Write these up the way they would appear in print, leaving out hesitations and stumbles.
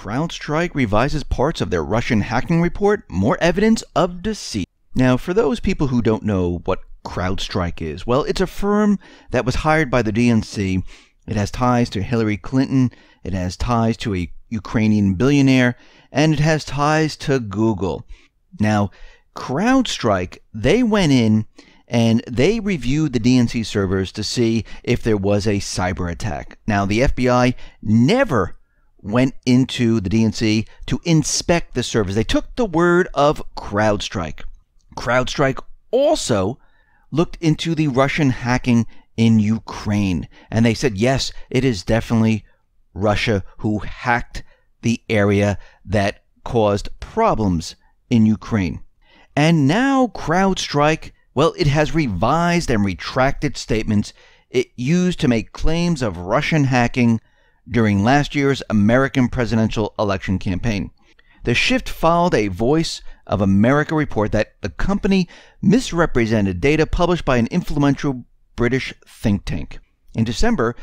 CrowdStrike revises parts of their Russian hacking report, more evidence of deceit. Now, for those people who don't know what CrowdStrike is, well, it's a firm that was hired by the DNC. It has ties to Hillary Clinton, it has ties to a Ukrainian billionaire, and it has ties to Google. Now, CrowdStrike, they went in and they reviewed the DNC servers to see if there was a cyber attack. Now, the FBI never went into the DNC to inspect the servers. They took the word of CrowdStrike. CrowdStrike also looked into the Russian hacking in Ukraine, and they said, yes, it is definitely Russia who hacked the area that caused problems in Ukraine. And now CrowdStrike, well, it has revised and retracted statements it used to make claims of Russian hacking during last year's American presidential election campaign. The shift followed a Voice of America report that the company misrepresented data published by an influential British think tank. In December,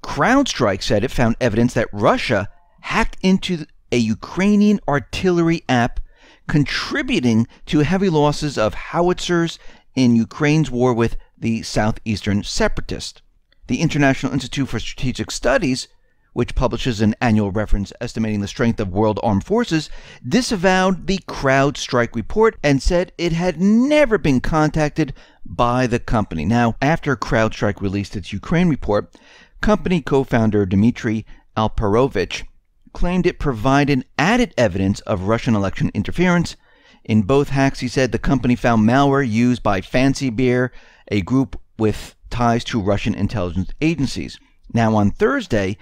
CrowdStrike said it found evidence that Russia hacked into a Ukrainian artillery app, contributing to heavy losses of howitzers in Ukraine's war with the southeastern separatists. The International Institute for Strategic Studies, which publishes an annual reference estimating the strength of world armed forces, disavowed the CrowdStrike report and said it had never been contacted by the company. Now, after CrowdStrike released its Ukraine report, company co-founder Dmitry Alperovich claimed it provided added evidence of Russian election interference. In both hacks, he said the company found malware used by Fancy Bear, a group with ties to Russian intelligence agencies. Now, on Thursday,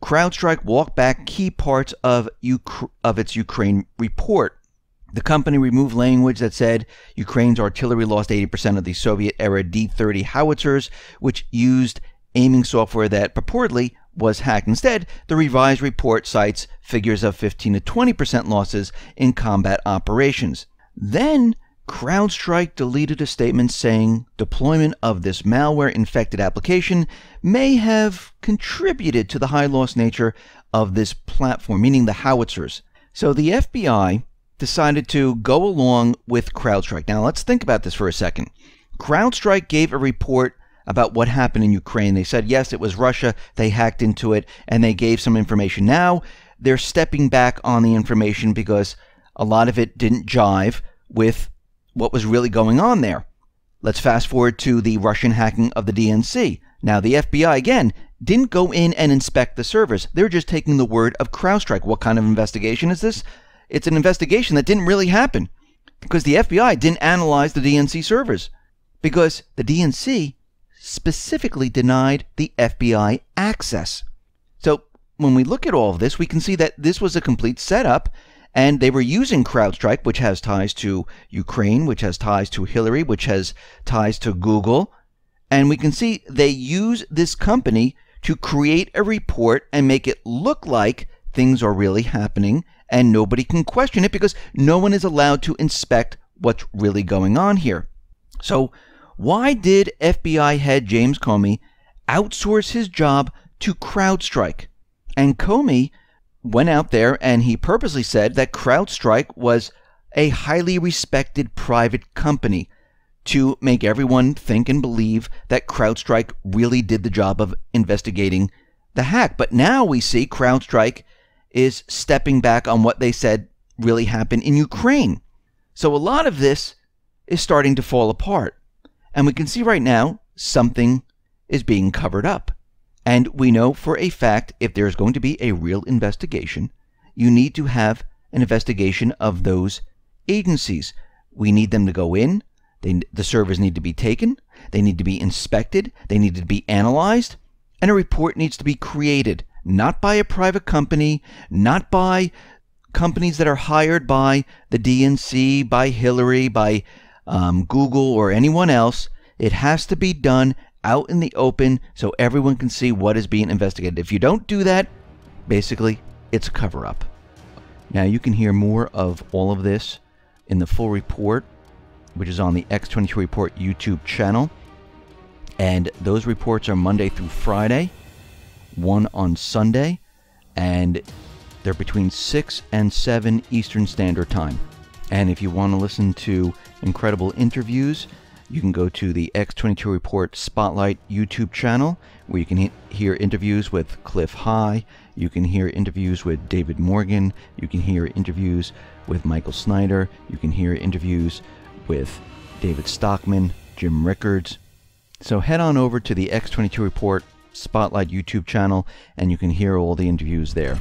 CrowdStrike walked back key parts of its Ukraine report. The company removed language that said Ukraine's artillery lost 80% of the Soviet-era D-30 howitzers, which used aiming software that purportedly was hacked. Instead, the revised report cites figures of 15 to 20% losses in combat operations. Then, CrowdStrike deleted a statement saying deployment of this malware-infected application may have contributed to the high-loss nature of this platform, meaning the howitzers. So the FBI decided to go along with CrowdStrike. Now, let's think about this for a second. CrowdStrike gave a report about what happened in Ukraine. They said, yes, it was Russia. They hacked into it, and they gave some information. Now, they're stepping back on the information because a lot of it didn't jive with what was really going on there. Let's fast forward to the Russian hacking of the DNC. Now, the FBI, again, didn't go in and inspect the servers. They're just taking the word of CrowdStrike. What kind of investigation is this? It's an investigation that didn't really happen because the FBI didn't analyze the DNC servers because the DNC specifically denied the FBI access. So when we look at all of this, we can see that this was a complete setup, and they were using CrowdStrike, which has ties to Ukraine, which has ties to Hillary, which has ties to Google. And we can see they use this company to create a report and make it look like things are really happening, and nobody can question it because no one is allowed to inspect what's really going on here. So why did FBI head James Comey outsource his job to CrowdStrike? And Comey went out there and he purposely said that CrowdStrike was a highly respected private company to make everyone think and believe that CrowdStrike really did the job of investigating the hack. But now we see CrowdStrike is stepping back on what they said really happened in Ukraine. So a lot of this is starting to fall apart. And we can see right now something is being covered up. And we know for a fact if there's going to be a real investigation, you need to have an investigation of those agencies. We need them to go in. The servers need to be taken. They need to be inspected. They need to be analyzed. And a report needs to be created, not by a private company, not by companies that are hired by the DNC, by Hillary, by Google, or anyone else. It has to be done out in the open so everyone can see what is being investigated. If you don't do that, basically, it's a cover-up. Now, you can hear more of all of this in the full report, which is on the X22 Report YouTube channel. And those reports are Monday through Friday, one on Sunday. And They're between 6 and 7 Eastern Standard Time. And if you want to listen to incredible interviews, you can go to the X22 Report Spotlight YouTube channel, where you can hear interviews with Cliff High, you can hear interviews with David Morgan, you can hear interviews with Michael Snyder, you can hear interviews with David Stockman, Jim Rickards. So head on over to the X22 Report Spotlight YouTube channel, and you can hear all the interviews there.